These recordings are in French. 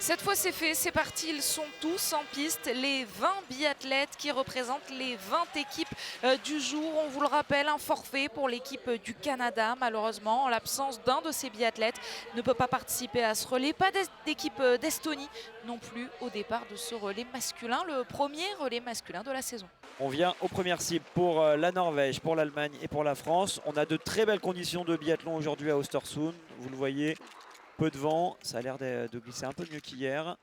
Cette fois c'est fait, c'est parti, ils sont tous en piste, les 20 biathlètes qui représentent les 20 équipes du jour. On vous le rappelle, un forfait pour l'équipe du Canada, malheureusement, en l'absence d'un de ces biathlètes, ne peut pas participer à ce relais. Pas d'équipe d'Estonie non plus au départ de ce relais masculin, le premier relais masculin de la saison. On vient aux premières cibles pour la Norvège, pour l'Allemagne et pour la France. On a de très belles conditions de biathlon aujourd'hui à Östersund, vous le voyez. Peu de vent, ça a l'air de glisser un peu mieux qu'hier.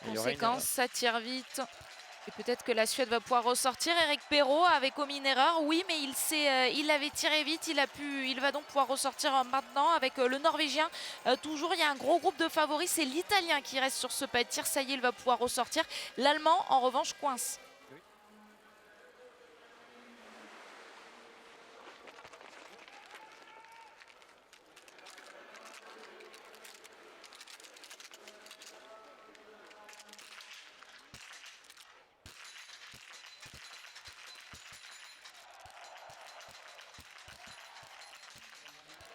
Conséquence, ça tire vite. Et peut-être que la Suède va pouvoir ressortir. Eric Perrault avait commis une erreur, oui, mais il avait tiré vite. Il va donc pouvoir ressortir maintenant avec le Norvégien. Toujours, il y a un gros groupe de favoris. C'est l'Italien qui reste sur ce pas de tir. Ça y est, il va pouvoir ressortir. L'Allemand, en revanche, coince.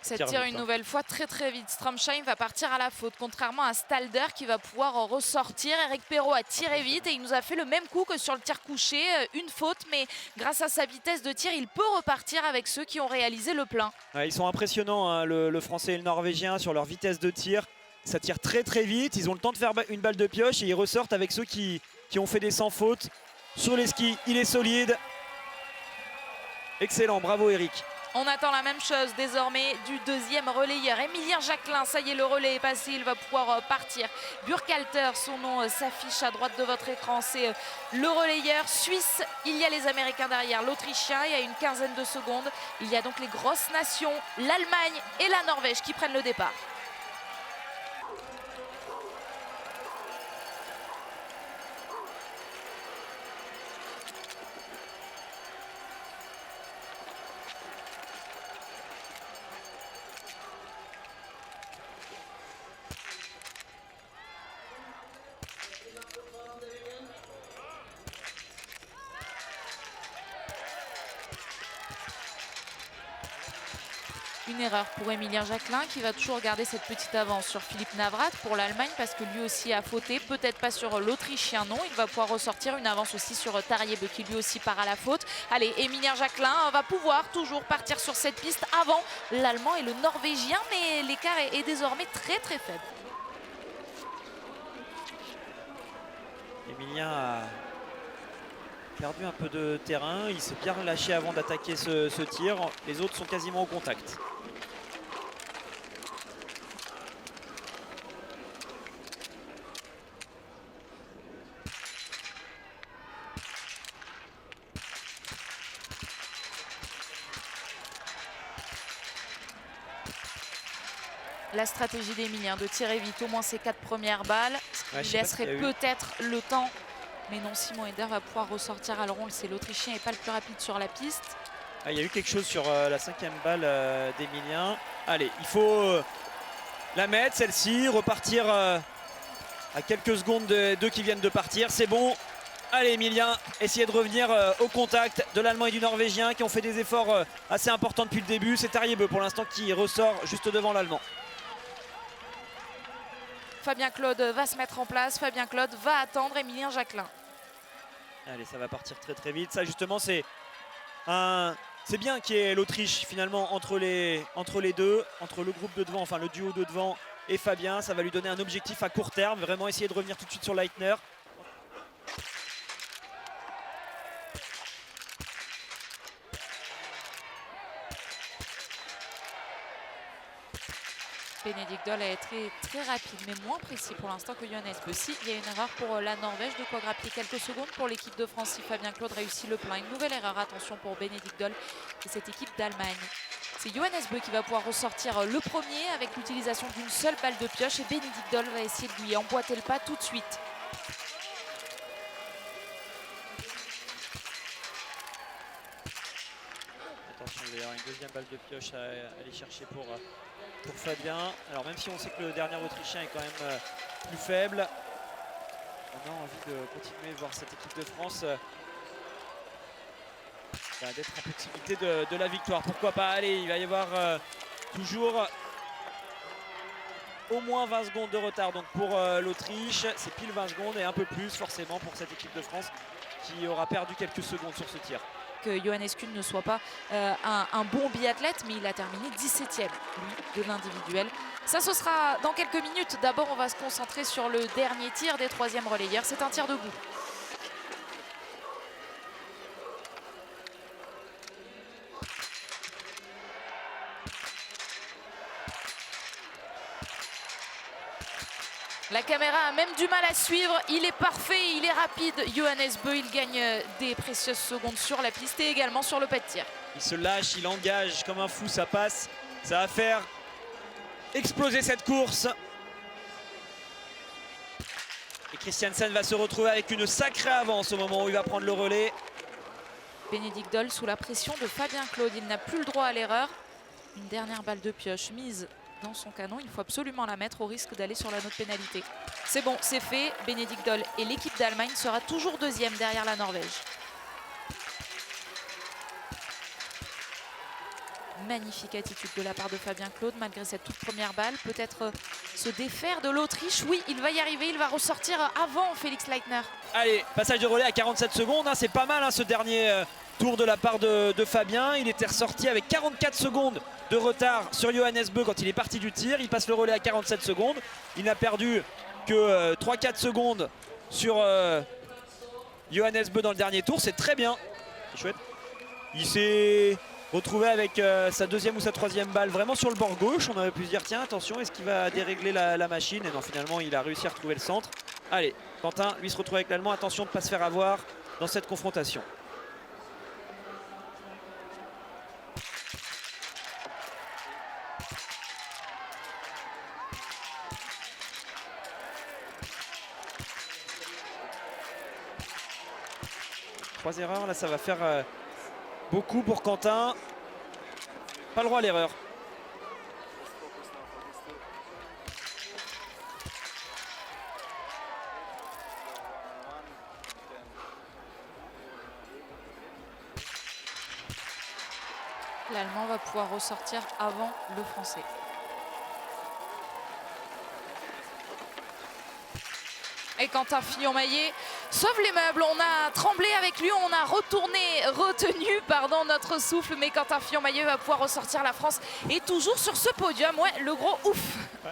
Ça tire une nouvelle fois très vite. Stromsheim va partir à la faute, contrairement à Stalder qui va pouvoir ressortir. Eric Perrault a tiré vite et il nous a fait le même coup que sur le tir couché. Une faute, mais grâce à sa vitesse de tir, il peut repartir avec ceux qui ont réalisé le plein. Ouais, ils sont impressionnants, hein, le Français et le Norvégien, sur leur vitesse de tir. Ça tire très vite. Ils ont le temps de faire une balle de pioche et ils ressortent avec ceux qui ont fait des sans faute. Sur les skis, il est solide. Excellent, bravo Eric. On attend la même chose désormais du deuxième relayeur, Émilien Jacquelin. Ça y est, le relais est passé, il va pouvoir partir. Burkhalter, son nom s'affiche à droite de votre écran. C'est le relayeur suisse. Il y a les Américains derrière, l'Autrichien. Il y a une quinzaine de secondes. Il y a donc les grosses nations, l'Allemagne et la Norvège qui prennent le départ. Une erreur pour Émilien Jacquelin qui va toujours garder cette petite avance sur Philippe Navrat pour l'Allemagne parce que lui aussi a fauté, peut-être pas sur l'Autrichien, non. Il va pouvoir ressortir une avance aussi sur Tarieb qui lui aussi part à la faute. Allez, Émilien Jacquelin va pouvoir toujours partir sur cette piste avant l'Allemand et le Norvégien, mais l'écart est désormais très faible. Émilien a perdu un peu de terrain, il s'est bien relâché avant d'attaquer ce tir. Les autres sont quasiment au contact. La stratégie d'Émilien de tirer vite au moins ses 4 premières balles, ce qui laisserait peut-être le temps. Mais non, Simon Eder va pouvoir ressortir à le rond. C'est l'Autrichien et pas le plus rapide sur la piste. Ah, il y a eu quelque chose sur la 5e balle d'Émilien. Allez, il faut la mettre celle-ci, repartir à quelques secondes d'eux qui viennent de partir. C'est bon. Allez Émilien, essayez de revenir au contact de l'Allemand et du Norvégien qui ont fait des efforts assez importants depuis le début. C'est Tarieb pour l'instant qui ressort juste devant l'Allemand. Fabien Claude va se mettre en place. Fabien Claude va attendre Émilien Jacquelin. Allez, ça va partir très vite. Ça justement c'est bien qu'il y ait l'Autriche finalement entre les deux, entre le groupe de devant, enfin le duo de devant et Fabien. Ça va lui donner un objectif à court terme, vraiment essayer de revenir tout de suite sur Leitner. Benedikt Doll est très rapide, mais moins précis pour l'instant que Johannes Bö. Si, il y a une erreur pour la Norvège, de quoi grappiller quelques secondes pour l'équipe de France si Fabien Claude réussit le plein. Une nouvelle erreur, attention pour Benedikt Doll et cette équipe d'Allemagne. C'est Johannes Bö qui va pouvoir ressortir le premier avec l'utilisation d'une seule balle de pioche et Benedikt Doll va essayer de lui emboîter le pas tout de suite. Attention, il va y avoir une deuxième balle de pioche à aller chercher pour Fabien. Alors même si on sait que le dernier Autrichien est quand même plus faible, on a envie de continuer de voir cette équipe de France d'être en proximité de la victoire. Pourquoi pas? Allez, il va y avoir toujours au moins 20 secondes de retard donc pour l'Autriche. C'est pile 20 secondes et un peu plus forcément pour cette équipe de France qui aura perdu quelques secondes sur ce tir. Que Johannes Kuhn ne soit pas un bon biathlète, mais il a terminé 17e lui, de l'individuel. Ça, ce sera dans quelques minutes. D'abord, on va se concentrer sur le dernier tir des troisièmes relayeurs. C'est un tir debout. La caméra a même du mal à suivre. Il est parfait, il est rapide. Johannes Bö, il gagne des précieuses secondes sur la piste et également sur le pas de tir. Il se lâche, il engage comme un fou, ça passe. Ça va faire exploser cette course. Et Christiansen va se retrouver avec une sacrée avance au moment où il va prendre le relais. Bénédicte Doll sous la pression de Fabien Claude. Il n'a plus le droit à l'erreur. Une dernière balle de pioche mise dans son canon. Il faut absolument la mettre au risque d'aller sur la note pénalité. C'est bon, c'est fait. Bénédicte Doll et l'équipe d'Allemagne sera toujours deuxième derrière la Norvège. Magnifique attitude de la part de Fabien Claude malgré cette toute première balle. Peut-être se défaire de l'Autriche. Oui, il va y arriver. Il va ressortir avant Félix Leitner. Allez, passage de relais à 47 secondes. Hein, c'est pas mal ce dernier tour de la part de Fabien. Il était ressorti avec 44 secondes de retard sur Johannes Bö quand il est parti du tir. Il passe le relais à 47 secondes. Il n'a perdu que 3-4 secondes sur Johannes Bö dans le dernier tour. C'est très bien. C'est chouette. Il s'est retrouvé avec sa deuxième ou sa troisième balle vraiment sur le bord gauche. On aurait pu se dire tiens attention, est-ce qu'il va dérégler la machine? Et non, finalement il a réussi à retrouver le centre. Allez, Quentin lui se retrouve avec l'Allemand. Attention de ne pas se faire avoir dans cette confrontation. Trois erreurs, là ça va faire beaucoup pour Quentin. Pas le droit à l'erreur. L'Allemand va pouvoir ressortir avant le Français. Et Quentin Fillon-Maillet sauve les meubles. On a tremblé avec lui, on a retenu notre souffle. Mais Quentin Fillon-Maillet va pouvoir ressortir la France. Et toujours sur ce podium, ouais, le gros ouf. Ouais.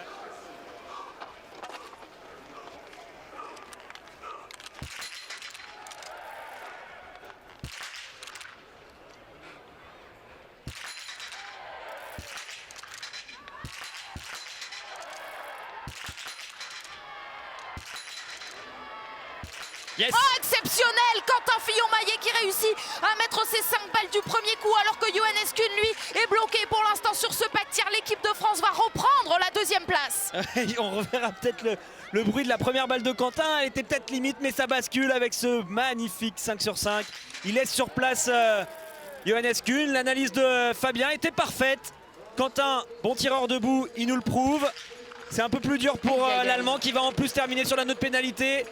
Yes. Oh, exceptionnel! Quentin Fillon-Maillet qui réussit à mettre ses 5 balles du premier coup alors que Johannes Kuhn, lui, est bloqué pour l'instant sur ce pas de tir. L'équipe de France va reprendre la deuxième place. On reverra peut-être le bruit de la première balle de Quentin. Elle était peut-être limite, mais ça bascule avec ce magnifique 5 sur 5. Il laisse sur place Johannes Kuhn. L'analyse de Fabien était parfaite. Quentin, bon tireur debout, il nous le prouve. C'est un peu plus dur pour l'Allemand qui va en plus terminer sur la note pénalité.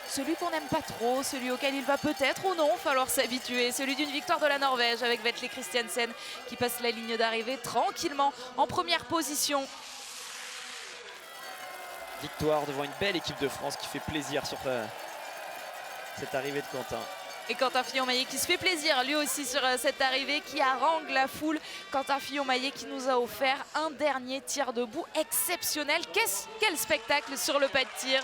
Celui qu'on n'aime pas trop, celui auquel il va peut-être ou non falloir s'habituer, celui d'une victoire de la Norvège avec Vetle Christiansen qui passe la ligne d'arrivée tranquillement en première position. Victoire devant une belle équipe de France qui fait plaisir sur cette arrivée de Quentin. Et Quentin Fillon-Maillet qui se fait plaisir lui aussi sur cette arrivée, qui harangue la foule. Quentin Fillon-Maillet qui nous a offert un dernier tir debout exceptionnel. Quel spectacle sur le pas de tir!